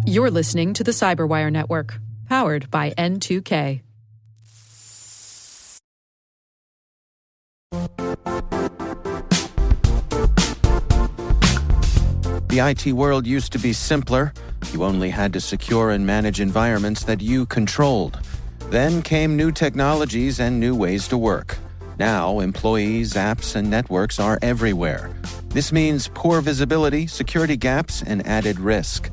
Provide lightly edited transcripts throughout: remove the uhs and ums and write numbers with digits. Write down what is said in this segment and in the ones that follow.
You're listening to the CyberWire Network, powered by N2K. The IT world used to be simpler. You only had to secure and manage environments that you controlled. Then came new technologies and new ways to work. Now, employees, apps, and networks are everywhere. This means poor visibility, security gaps, and added risk.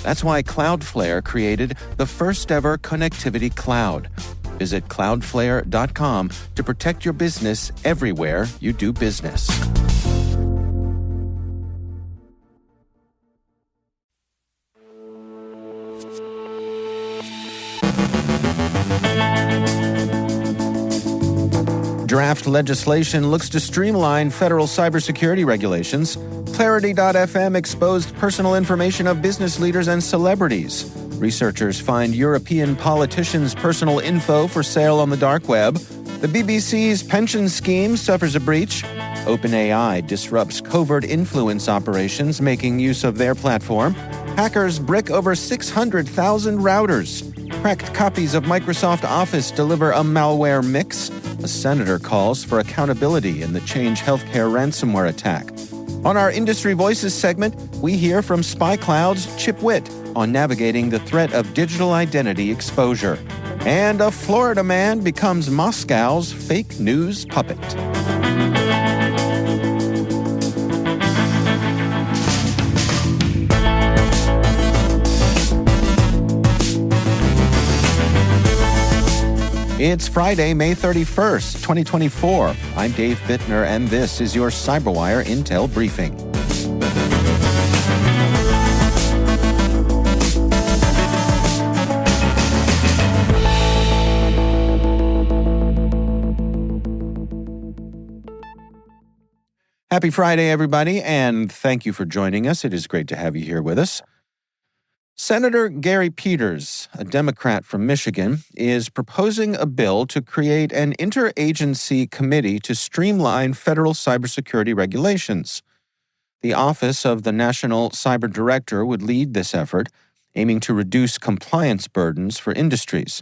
That's why Cloudflare created the first-ever connectivity cloud. Visit cloudflare.com to protect your business everywhere you do business. Draft legislation looks to streamline federal cybersecurity regulations. Clarity.fm exposed personal information of business leaders and celebrities. Researchers find European politicians' personal info for sale on the dark web. The BBC's pension scheme suffers a breach. OpenAI disrupts covert influence operations making use of their platform. Hackers brick over 600,000 routers. Cracked copies of Microsoft Office deliver a malware mix. A senator calls for accountability in the Change Healthcare ransomware attack. On our Industry Voices segment, we hear from SpyCloud's Witt on navigating the threat of digital identity exposure. And a Florida man becomes Moscow's fake news puppet. It's Friday, May 31st, 2024. I'm Dave Bittner, and this is your CyberWire Intel Briefing. Happy Friday, everybody, and thank you for joining us. It is great to have you here with us. Senator Gary Peters, a Democrat from Michigan, is proposing a bill to create an interagency committee to streamline federal cybersecurity regulations. The Office of the National Cyber Director would lead this effort, aiming to reduce compliance burdens for industries.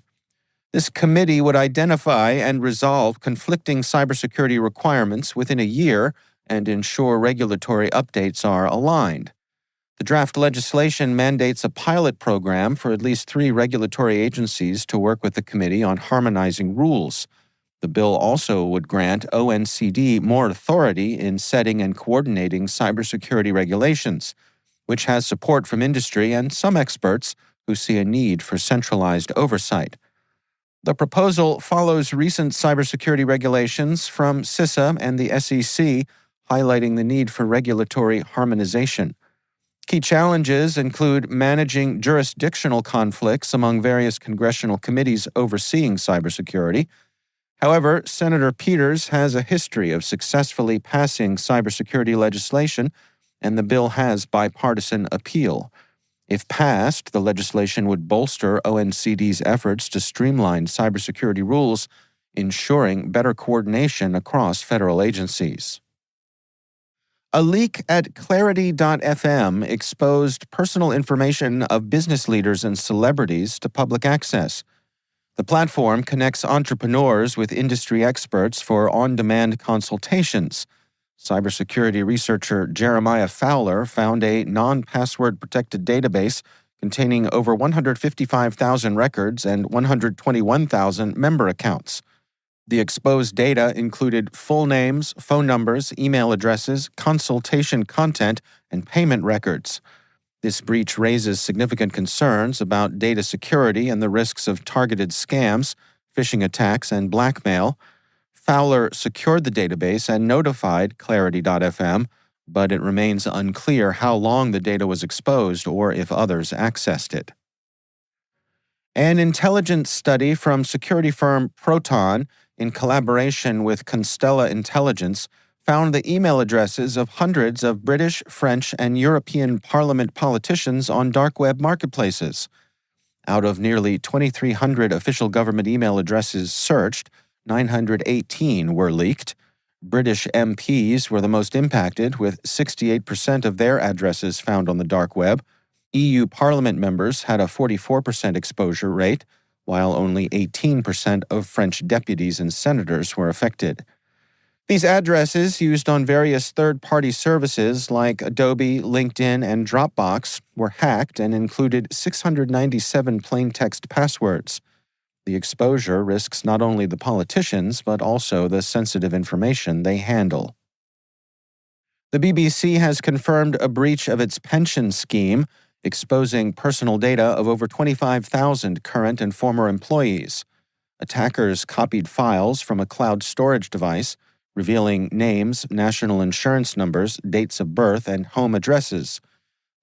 This committee would identify and resolve conflicting cybersecurity requirements within a year and ensure regulatory updates are aligned. The draft legislation mandates a pilot program for at least 3 regulatory agencies to work with the committee on harmonizing rules. The bill also would grant ONCD more authority in setting and coordinating cybersecurity regulations, which has support from industry and some experts who see a need for centralized oversight. The proposal follows recent cybersecurity regulations from CISA and the SEC, highlighting the need for regulatory harmonization. Key challenges include managing jurisdictional conflicts among various congressional committees overseeing cybersecurity. However, Senator Peters has a history of successfully passing cybersecurity legislation, and the bill has bipartisan appeal. If passed, the legislation would bolster ONCD's efforts to streamline cybersecurity rules, ensuring better coordination across federal agencies. A leak at Clarity.fm exposed personal information of business leaders and celebrities to public access. The platform connects entrepreneurs with industry experts for on-demand consultations. Cybersecurity researcher Jeremiah Fowler found a non-password protected database containing over 155,000 records and 121,000 member accounts. The exposed data included full names, phone numbers, email addresses, consultation content, and payment records. This breach raises significant concerns about data security and the risks of targeted scams, phishing attacks, and blackmail. Fowler secured the database and notified Clarity.fm, but it remains unclear how long the data was exposed or if others accessed it. An intelligence study from security firm Proton, in collaboration with Constella Intelligence, found the email addresses of hundreds of British, French, and European Parliament politicians on dark web marketplaces. Out of nearly 2,300 official government email addresses searched, 918 were leaked. British MPs were the most impacted, with 68% of their addresses found on the dark web. EU Parliament members had a 44% exposure rate, while only 18% of French deputies and senators were affected. These addresses, used on various third-party services like Adobe, LinkedIn, and Dropbox, were hacked and included 697 plain-text passwords. The exposure risks not only the politicians, but also the sensitive information they handle. The BBC has confirmed a breach of its pension scheme, exposing personal data of over 25,000 current and former employees. Attackers copied files from a cloud storage device, revealing names, national insurance numbers, dates of birth, and home addresses.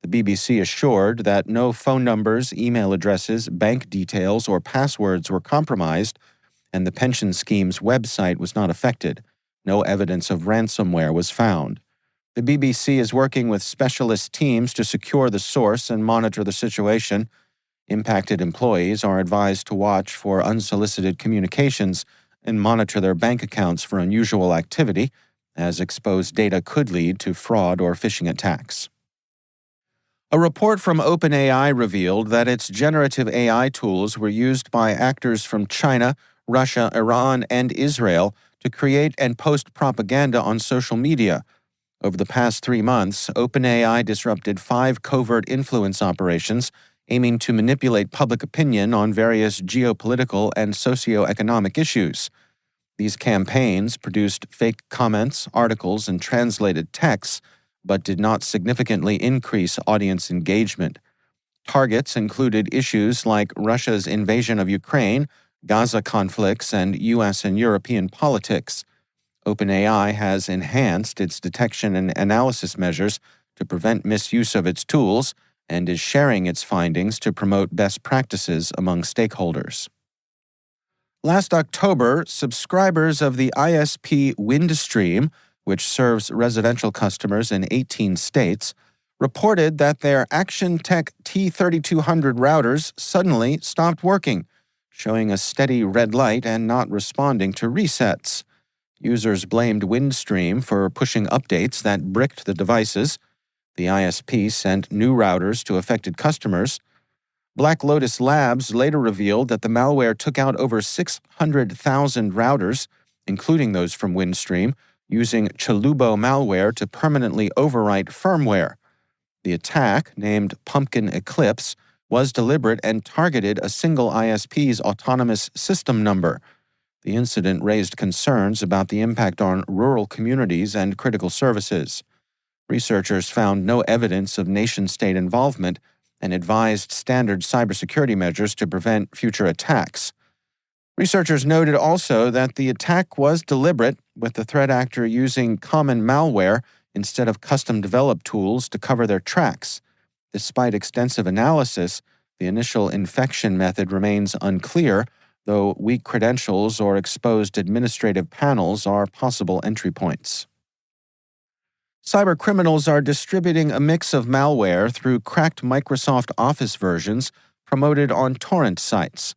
The BBC assured that no phone numbers, email addresses, bank details, or passwords were compromised, and the pension scheme's website was not affected. No evidence of ransomware was found. The BBC is working with specialist teams to secure the source and monitor the situation. Impacted employees are advised to watch for unsolicited communications and monitor their bank accounts for unusual activity, as exposed data could lead to fraud or phishing attacks. A report from OpenAI revealed that its generative AI tools were used by actors from China, Russia, Iran, and Israel to create and post propaganda on social media. Over the past 3 months, OpenAI disrupted 5 covert influence operations aiming to manipulate public opinion on various geopolitical and socioeconomic issues. These campaigns produced fake comments, articles, and translated texts, but did not significantly increase audience engagement. Targets included issues like Russia's invasion of Ukraine, Gaza conflicts, and U.S. and European politics. OpenAI has enhanced its detection and analysis measures to prevent misuse of its tools and is sharing its findings to promote best practices among stakeholders. Last October, subscribers of the ISP Windstream, which serves residential customers in 18 states, reported that their ActionTech T3200 routers suddenly stopped working, showing a steady red light and not responding to resets. Users blamed Windstream for pushing updates that bricked the devices. The ISP sent new routers to affected customers. Black Lotus Labs later revealed that the malware took out over 600,000 routers, including those from Windstream, using Chalubo malware to permanently overwrite firmware. The attack, named Pumpkin Eclipse, was deliberate and targeted a single ISP's autonomous system number. The incident raised concerns about the impact on rural communities and critical services. Researchers found no evidence of nation-state involvement and advised standard cybersecurity measures to prevent future attacks. Researchers noted also that the attack was deliberate, with the threat actor using common malware instead of custom-developed tools to cover their tracks. Despite extensive analysis, the initial infection method remains unclear, though weak credentials or exposed administrative panels are possible entry points. Cybercriminals are distributing a mix of malware through cracked Microsoft Office versions promoted on torrent sites.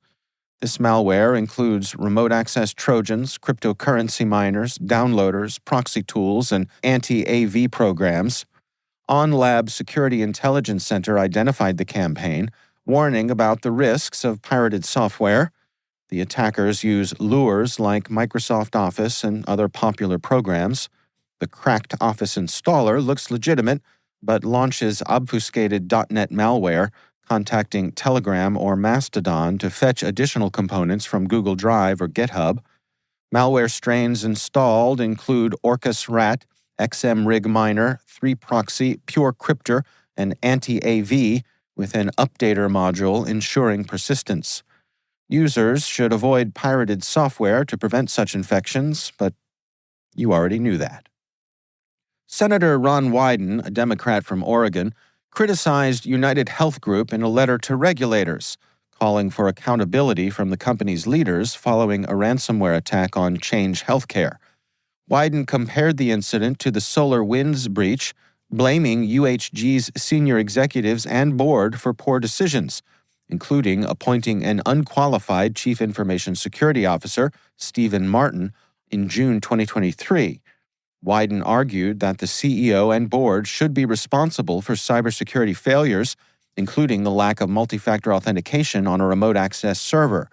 This malware includes remote access Trojans, cryptocurrency miners, downloaders, proxy tools, and anti-AV programs. OnLab Security Intelligence Center identified the campaign, warning about the risks of pirated software. The attackers use lures like Microsoft Office and other popular programs. The cracked Office installer looks legitimate, but launches obfuscated .NET malware, contacting Telegram or Mastodon to fetch additional components from Google Drive or GitHub. Malware strains installed include Orcus Rat, XMRig Miner, 3Proxy, Pure Cryptor, and Anti-AV, with an updater module ensuring persistence. Users should avoid pirated software to prevent such infections, but you already knew that. Senator Ron Wyden, a Democrat from Oregon, criticized United Health Group in a letter to regulators, calling for accountability from the company's leaders following a ransomware attack on Change Healthcare. Wyden compared the incident to the SolarWinds breach, blaming UHG's senior executives and board for poor decisions, including appointing an unqualified Chief Information Security Officer, Stephen Martin, in June 2023. Wyden argued that the CEO and board should be responsible for cybersecurity failures including the lack of multi-factor authentication on a remote access server.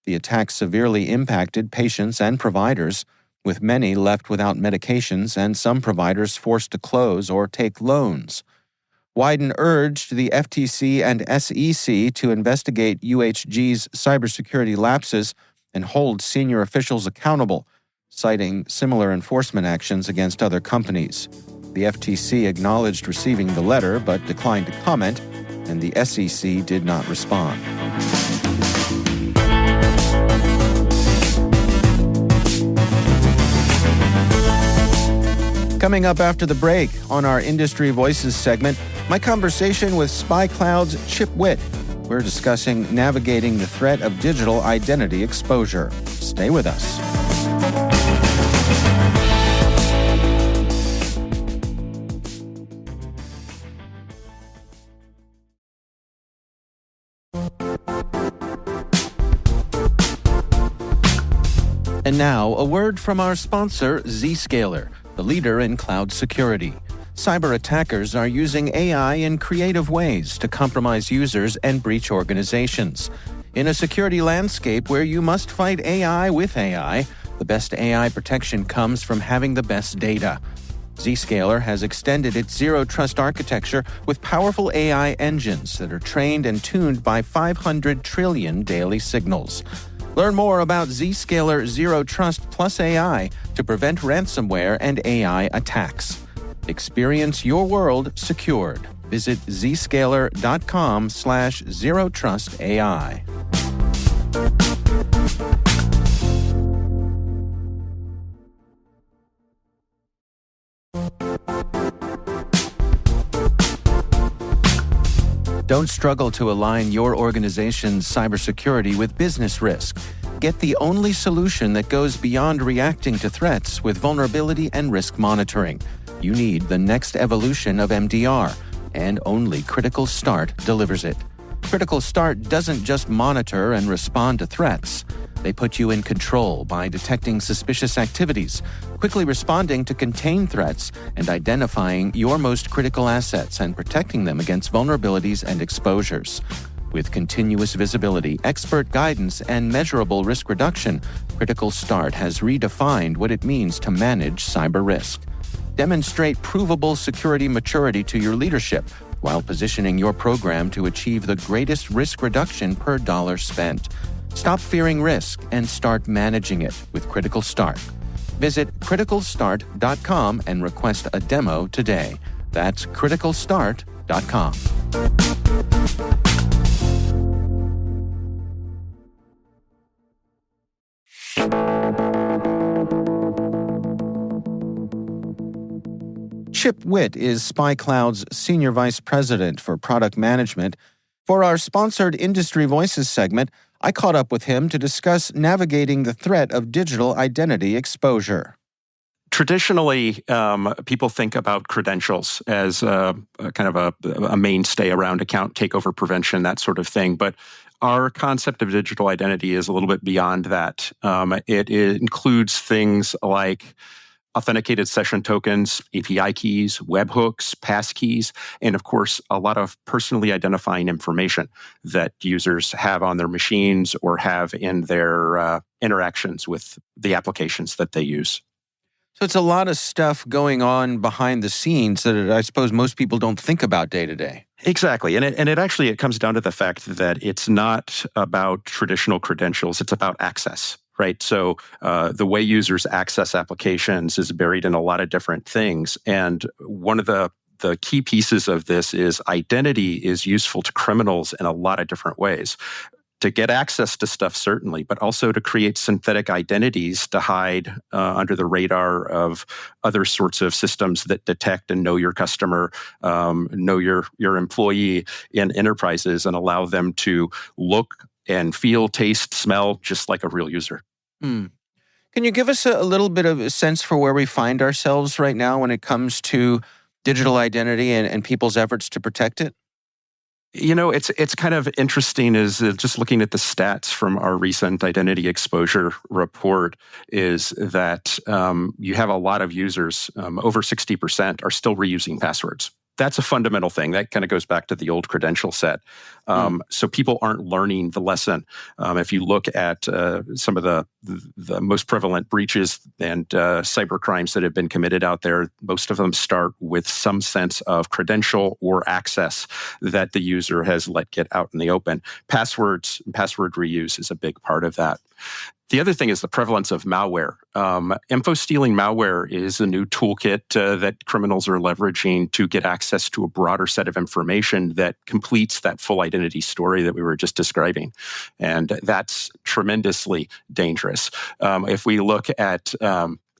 The attack severely impacted patients and providers, with many left without medications and some providers forced to close or take loans. Wyden urged the FTC and SEC to investigate UHG's cybersecurity lapses and hold senior officials accountable, citing similar enforcement actions against other companies. The FTC acknowledged receiving the letter but declined to comment, and the SEC did not respond. Coming up after the break on our Industry Voices segment, my conversation with SpyCloud's Chip Witt. We're discussing navigating the threat of digital identity exposure. Stay with us. And now, a word from our sponsor, Zscaler, the leader in cloud security. Cyber attackers are using AI in creative ways to compromise users and breach organizations. In a security landscape where you must fight AI with AI, the best AI protection comes from having the best data. Zscaler has extended its zero-trust architecture with powerful AI engines that are trained and tuned by 500 trillion daily signals. Learn more about Zscaler Zero Trust Plus AI to prevent ransomware and AI attacks. Experience your world secured. Visit zscaler.com/zerotrustai. Don't struggle to align your organization's cybersecurity with business risk. Get the only solution that goes beyond reacting to threats with vulnerability and risk monitoring. You need the next evolution of MDR, and only Critical Start delivers it. Critical Start doesn't just monitor and respond to threats. They put you in control by detecting suspicious activities, quickly responding to contain threats, and identifying your most critical assets and protecting them against vulnerabilities and exposures. With continuous visibility, expert guidance, and measurable risk reduction, Critical Start has redefined what it means to manage cyber risk. Demonstrate provable security maturity to your leadership while positioning your program to achieve the greatest risk reduction per dollar spent. Stop fearing risk and start managing it with Critical Start. Visit criticalstart.com and request a demo today. That's criticalstart.com. Chip Witt is SpyCloud's Senior Vice President for Product Management. For our sponsored Industry Voices segment, I caught up with him to discuss navigating the threat of digital identity exposure. Traditionally, people think about credentials as a kind of a mainstay around account takeover prevention, that sort of thing. But our concept of digital identity is a little bit beyond that. It includes things like authenticated session tokens, API keys, webhooks, passkeys, and of course, a lot of personally identifying information that users have on their machines or have in their interactions with the applications that they use. So it's a lot of stuff going on behind the scenes that I suppose most people don't think about day to day. Exactly. And it comes down to the fact that it's not about traditional credentials, it's about access. Right. So the way users access applications is buried in a lot of different things. And one of the key pieces of this is identity is useful to criminals in a lot of different ways. To get access to stuff, certainly, but also to create synthetic identities to hide under the radar of other sorts of systems that detect and know your customer, know your employee in enterprises, and allow them to look and feel, taste, smell just like a real user. Can you give us a little bit of a sense for where we find ourselves right now when it comes to digital identity and people's efforts to protect it? You know, it's kind of interesting is just looking at the stats from our recent identity exposure report is that you have a lot of users, over 60% are still reusing passwords. that's a fundamental thing. That kind of goes back to the old credential set. So people aren't learning the lesson. If you look at some of the most prevalent breaches and cyber crimes that have been committed out there, most of them start with some sense of credential or access that the user has let get out in the open. Passwords and password reuse is a big part of that. The other thing is the prevalence of malware. Info stealing malware is a new toolkit that criminals are leveraging to get access to a broader set of information that completes that full identity story that we were just describing. And that's tremendously dangerous. If we look at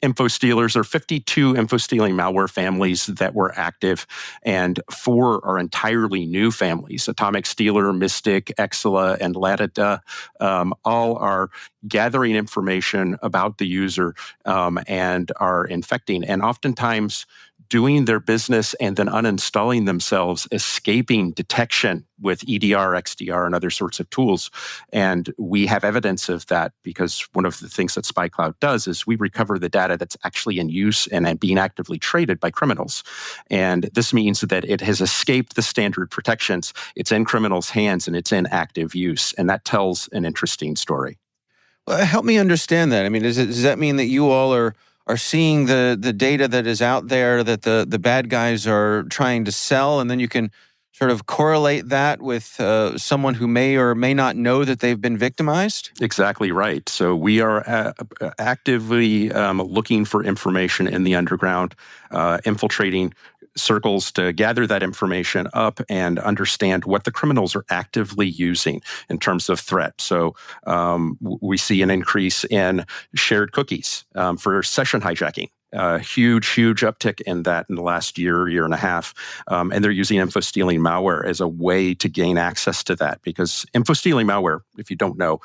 info stealers, there are 52 info stealing malware families that were active, and 4 are entirely new families. Atomic Stealer, Mystic, Exila, and Latita all are gathering information about the user and are infecting, and oftentimes doing their business and then uninstalling themselves, escaping detection with EDR, XDR, and other sorts of tools. And we have evidence of that because one of the things that SpyCloud does is we recover the data that's actually in use and being actively traded by criminals. And this means that it has escaped the standard protections. It's in criminals' hands and it's in active use. And that tells an interesting story. Well, help me understand that. I mean, does that mean that you all are seeing the data that is out there that the bad guys are trying to sell, and then you can sort of correlate that with someone who may or may not know that they've been victimized? Exactly right. So we are actively looking for information in the underground, infiltrating circles to gather that information up and understand what the criminals are actively using in terms of threat. So we see an increase in shared cookies for session hijacking. Huge uptick in that in the last year and a half. And they're using info stealing malware as a way to gain access to that, because info stealing malware, if you don't know,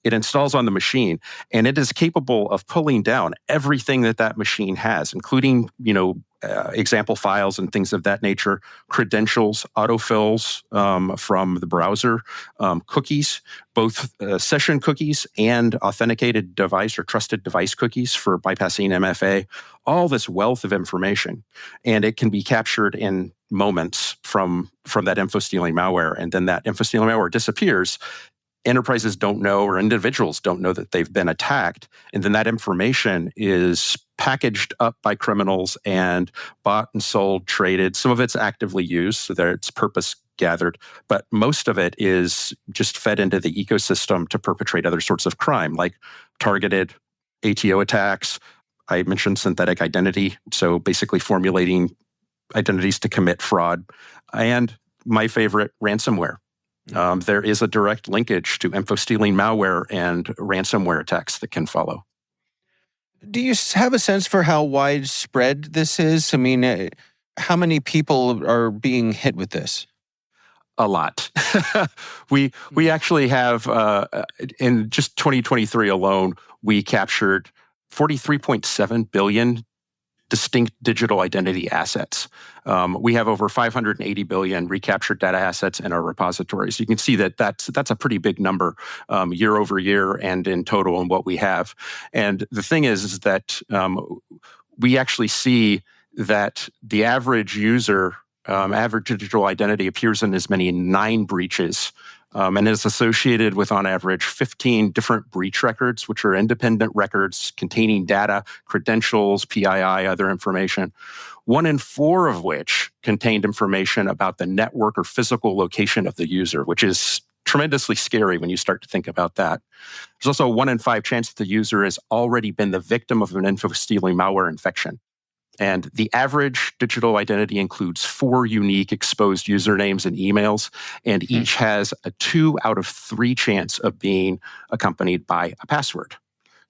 it installs on the machine and it is capable of pulling down everything that machine has, including, example files and things of that nature, credentials, autofills from the browser, cookies, both session cookies and authenticated device or trusted device cookies for bypassing MFA, all this wealth of information. And it can be captured in moments from that info stealing malware. And then that info stealing malware disappears. Enterprises don't know, or individuals don't know that they've been attacked. And then that information is packaged up by criminals and bought and sold, traded. Some of it's actively used, so that it's purpose gathered, but most of it is just fed into the ecosystem to perpetrate other sorts of crime, like targeted ATO attacks. I mentioned synthetic identity, so basically formulating identities to commit fraud. And my favorite, ransomware. There is a direct linkage to info stealing malware and ransomware attacks that can follow. Do you have a sense for how widespread this is? I mean, how many people are being hit with this? A lot. We actually have, in just 2023 alone, we captured 43.7 billion distinct digital identity assets. We have over 580 billion recaptured data assets in our repositories. You can see that's a pretty big number year over year and in total in what we have. And the thing is that we actually see that the average user, average digital identity appears in as many 9 breaches and is associated with, on average, 15 different breach records, which are independent records containing data, credentials, PII, other information, 1 in 4 of which contained information about the network or physical location of the user, which is tremendously scary when you start to think about that. There's also a 1 in 5 chance that the user has already been the victim of an info stealing malware infection. And the average digital identity includes 4 unique exposed usernames and emails, and each has a 2 out of 3 chance of being accompanied by a password.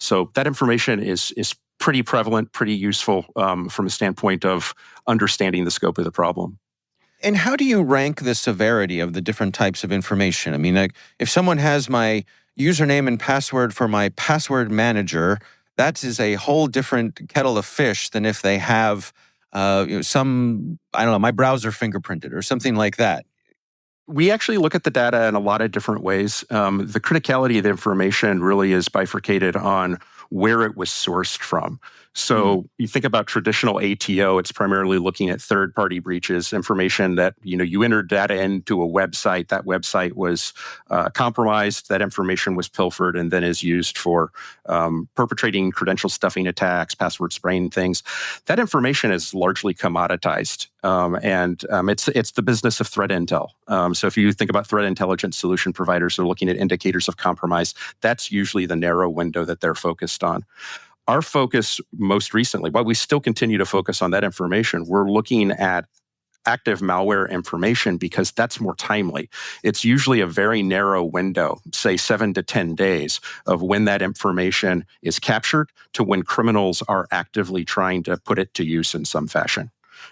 So that information is pretty prevalent, pretty useful from a standpoint of understanding the scope of the problem. And how do you rank the severity of the different types of information? I mean, like, if someone has my username and password for my password manager, that is a whole different kettle of fish than if they have some, I don't know, my browser fingerprinted or something like that. We actually look at the data in a lot of different ways. The criticality of the information really is bifurcated on where it was sourced from. So you think about traditional ATO, it's primarily looking at third-party breaches, information that, you entered data into a website, that website was compromised, that information was pilfered, and then is used for perpetrating credential stuffing attacks, password spraying things. That information is largely commoditized, and it's the business of threat intel. So if you think about threat intelligence solution providers, they're looking at indicators of compromise. That's usually the narrow window that they're focused on. Our focus most recently, while we still continue to focus on that information, we're looking at active malware information because that's more timely. It's usually a very narrow window, say 7 to 10 days, of when that information is captured to when criminals are actively trying to put it to use in some fashion.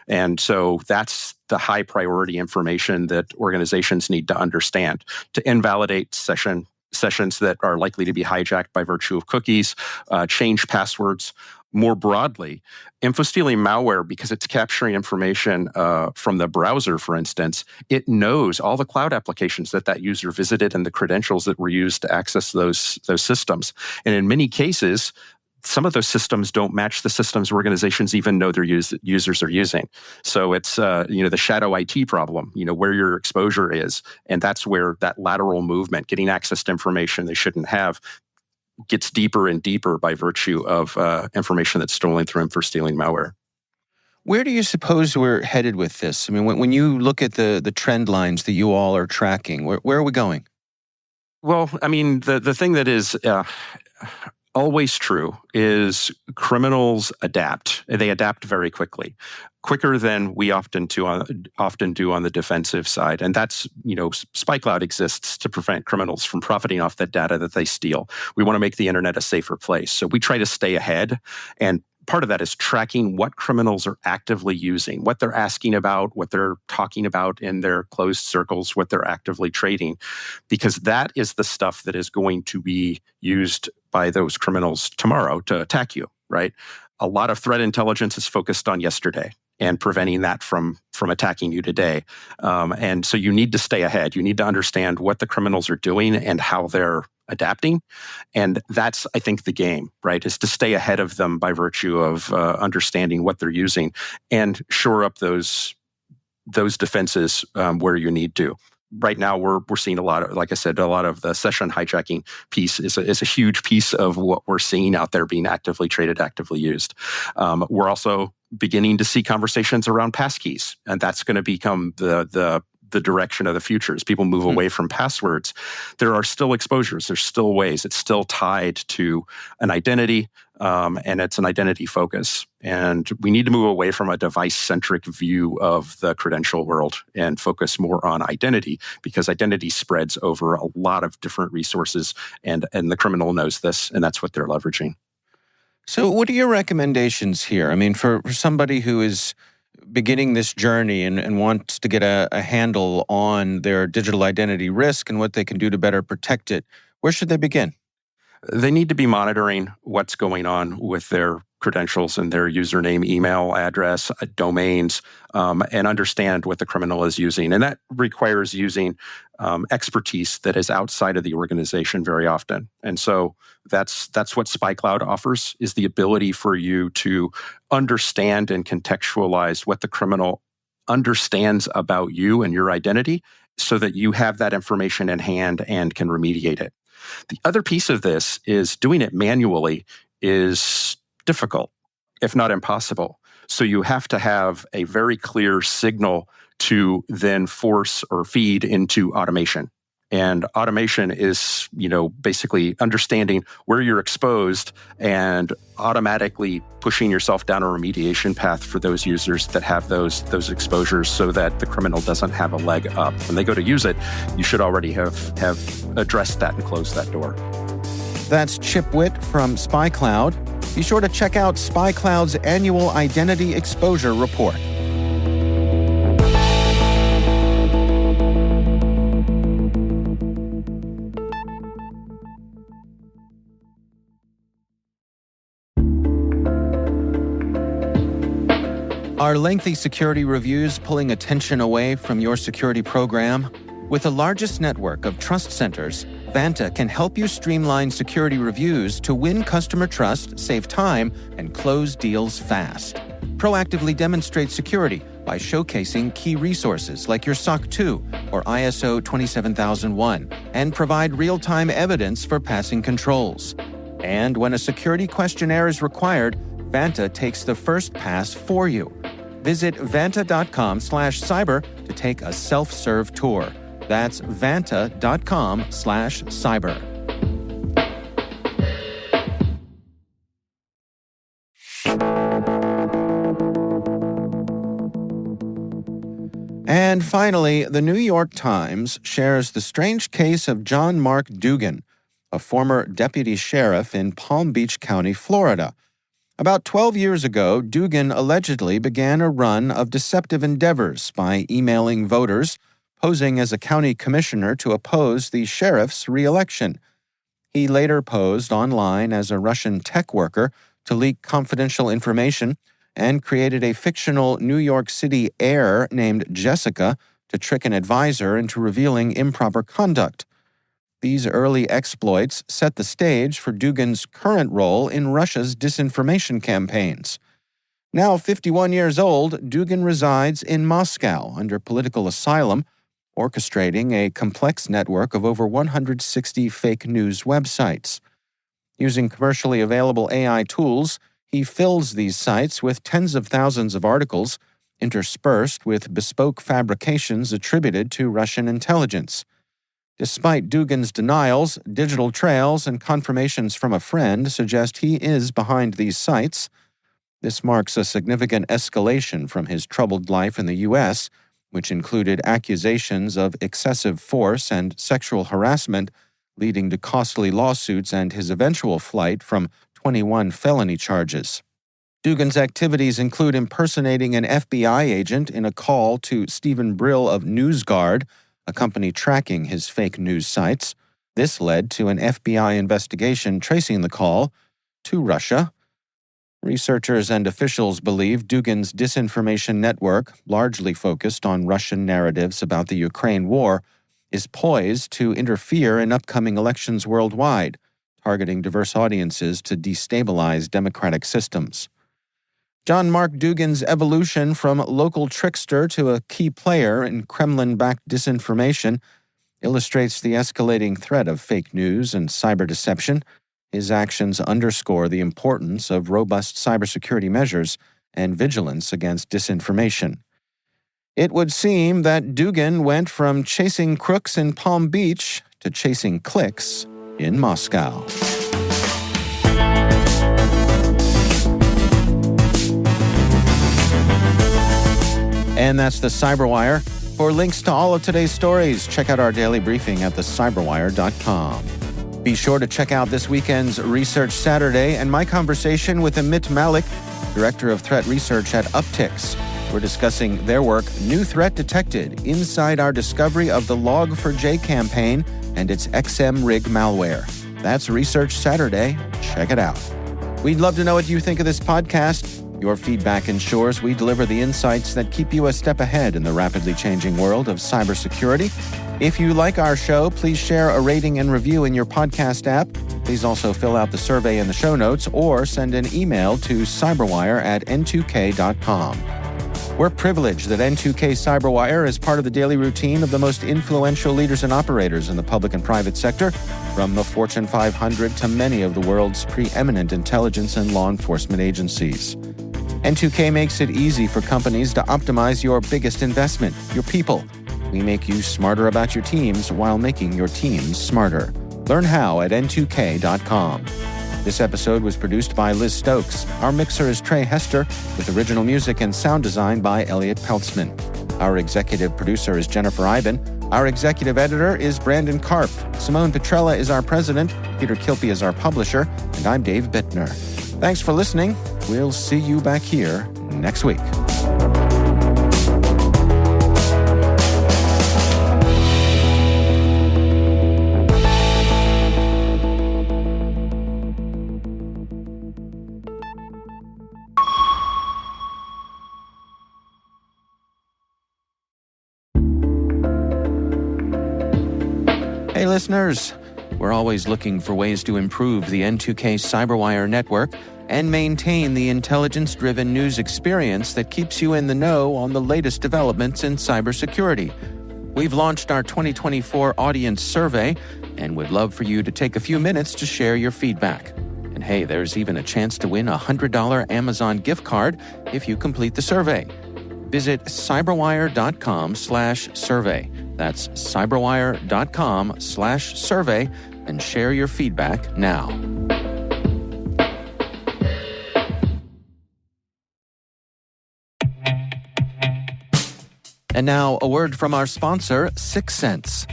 And so that's the high priority information that organizations need to understand to invalidate sessions that are likely to be hijacked by virtue of cookies, change passwords. More broadly, info-stealing malware, because it's capturing information from the browser, for instance, it knows all the cloud applications that user visited and the credentials that were used to access those systems. And in many cases, some of those systems don't match the systems organizations even know their users are using. So it's the shadow IT problem, where your exposure is, and that's where that lateral movement, getting access to information they shouldn't have, gets deeper and deeper by virtue of information that's stolen through info-stealing malware. Where do you suppose we're headed with this? I mean, when you look at the trend lines that you all are tracking, where are we going? Well, I mean, the thing that is always true is criminals adapt. They adapt very quickly, quicker than we often do on the defensive side. And that's, SpyCloud exists to prevent criminals from profiting off that data that they steal. We want to make the internet a safer place. So we try to stay ahead. And part of that is tracking what criminals are actively using, what they're asking about, what they're talking about in their closed circles, what they're actively trading, because that is the stuff that is going to be used by those criminals tomorrow to attack you, right? A lot of threat intelligence is focused on yesterday and preventing that from attacking you today. And so you need to stay ahead. You need to understand what the criminals are doing and how they're adapting. And that's, I think, the game, right, is to stay ahead of them by virtue of understanding what they're using and shore up those defenses where you need to. Right now, we're seeing a lot of, like I said, a lot of the session hijacking piece is a huge piece of what we're seeing out there being actively traded, actively used. We're also beginning to see conversations around passkeys, and that's going to become the direction of the future as people move away from passwords. There are still exposures. There's still ways. It's still tied to an identity, and it's an identity focus. And we need to move away from a device-centric view of the credential world and focus more on identity, because identity spreads over a lot of different resources, and the criminal knows this, and that's what they're leveraging. So what are your recommendations here? I mean, for somebody who is beginning this journey and wants to get a handle on their digital identity risk and what they can do to better protect it, where should they begin? They need to be monitoring what's going on with their credentials and their username, email address, domains, and understand what the criminal is using. And that requires using expertise that is outside of the organization very often. And so that's what SpyCloud offers, is the ability for you to understand and contextualize what the criminal understands about you and your identity so that you have that information in hand and can remediate it. The other piece of this is doing it manually is difficult, if not impossible. So you have to have a very clear signal to then force or feed into automation. And automation is, basically understanding where you're exposed and automatically pushing yourself down a remediation path for those users that have those exposures so that the criminal doesn't have a leg up. When they go to use it, you should already have addressed that and closed that door. That's Chip Witt from SpyCloud. Be sure to check out SpyCloud's annual Identity Exposure Report. Are lengthy security reviews pulling attention away from your security program? With the largest network of trust centers, Vanta can help you streamline security reviews to win customer trust, save time, and close deals fast. Proactively demonstrate security by showcasing key resources like your SOC 2 or ISO 27001 and provide real-time evidence for passing controls. And when a security questionnaire is required, Vanta takes the first pass for you. Visit vanta.com/cyber to take a self-serve tour. That's vanta.com/cyber. And finally, the New York Times shares the strange case of John Mark Dugan, a former deputy sheriff in Palm Beach County, Florida. About 12 years ago, Dugan allegedly began a run of deceptive endeavors by emailing voters, posing as a county commissioner to oppose the sheriff's re-election. He later posed online as a Russian tech worker to leak confidential information and created a fictional New York City heir named Jessica to trick an advisor into revealing improper conduct. These early exploits set the stage for Dugan's current role in Russia's disinformation campaigns. Now 51 years old, Dugan resides in Moscow under political asylum, orchestrating a complex network of over 160 fake news websites. Using commercially available AI tools, he fills these sites with tens of thousands of articles, interspersed with bespoke fabrications attributed to Russian intelligence. Despite Dugan's denials, digital trails and confirmations from a friend suggest he is behind these sites. This marks a significant escalation from his troubled life in the U.S., which included accusations of excessive force and sexual harassment, leading to costly lawsuits and his eventual flight from 21 felony charges. Dugan's activities include impersonating an FBI agent in a call to Stephen Brill of NewsGuard, a company tracking his fake news sites. This led to an FBI investigation tracing the call to Russia. Researchers and officials believe Dugan's disinformation network, largely focused on Russian narratives about the Ukraine war, is poised to interfere in upcoming elections worldwide, targeting diverse audiences to destabilize democratic systems. John Mark Dugan's evolution from local trickster to a key player in Kremlin-backed disinformation illustrates the escalating threat of fake news and cyber deception. His actions underscore the importance of robust cybersecurity measures and vigilance against disinformation. It would seem that Dugan went from chasing crooks in Palm Beach to chasing clicks in Moscow. And that's the CyberWire. For links to all of today's stories, check out our daily briefing at thecyberwire.com. Be sure to check out this weekend's Research Saturday and my conversation with Amit Malik, Director of Threat Research at Uptycs. We're discussing their work, New Threat Detected, inside our discovery of the Log4j campaign and its XM-Rig malware. That's Research Saturday. Check it out. We'd love to know what you think of this podcast. Your feedback ensures we deliver the insights that keep you a step ahead in the rapidly changing world of cybersecurity. If you like our show, please share a rating and review in your podcast app. Please also fill out the survey in the show notes or send an email to cyberwire@n2k.com. We're privileged that N2K CyberWire is part of the daily routine of the most influential leaders and operators in the public and private sector, from the Fortune 500 to many of the world's preeminent intelligence and law enforcement agencies. N2K makes it easy for companies to optimize your biggest investment, your people. We make you smarter about your teams while making your teams smarter. Learn how at n2k.com. This episode was produced by Liz Stokes. Our mixer is Trey Hester, with original music and sound design by Elliot Peltzman. Our executive producer is Jennifer Iben. Our executive editor is Brandon Karp. Simone Petrella is our president. Peter Kilpie is our publisher. And I'm Dave Bittner. Thanks for listening. We'll see you back here next week. Hey listeners, We're always looking for ways to improve the N2K CyberWire network and maintain the intelligence-driven news experience that keeps you in the know on the latest developments in cybersecurity. We've launched our 2024 audience survey and would love for you to take a few minutes to share your feedback. And hey, there's even a chance to win a $100 Amazon gift card if you complete the survey. Visit cyberwire.com/survey. That's cyberwire.com/survey and share your feedback now. And now, a word from our sponsor, 6sense.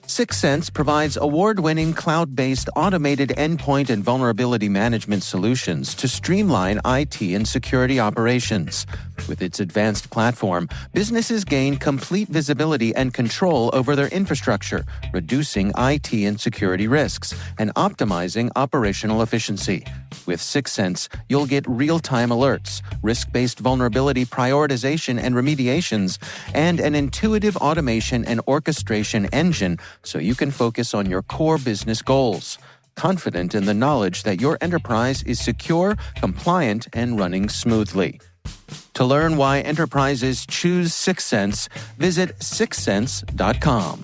6sense provides award-winning cloud-based automated endpoint and vulnerability management solutions to streamline IT and security operations. With its advanced platform, businesses gain complete visibility and control over their infrastructure, reducing IT and security risks and optimizing operational efficiency. With 6sense, you'll get real-time alerts, risk-based vulnerability prioritization and remediations, and an intuitive automation and orchestration engine so you can focus on your core business goals, confident in the knowledge that your enterprise is secure, compliant, and running smoothly. To learn why enterprises choose 6sense, visit 6sense.com.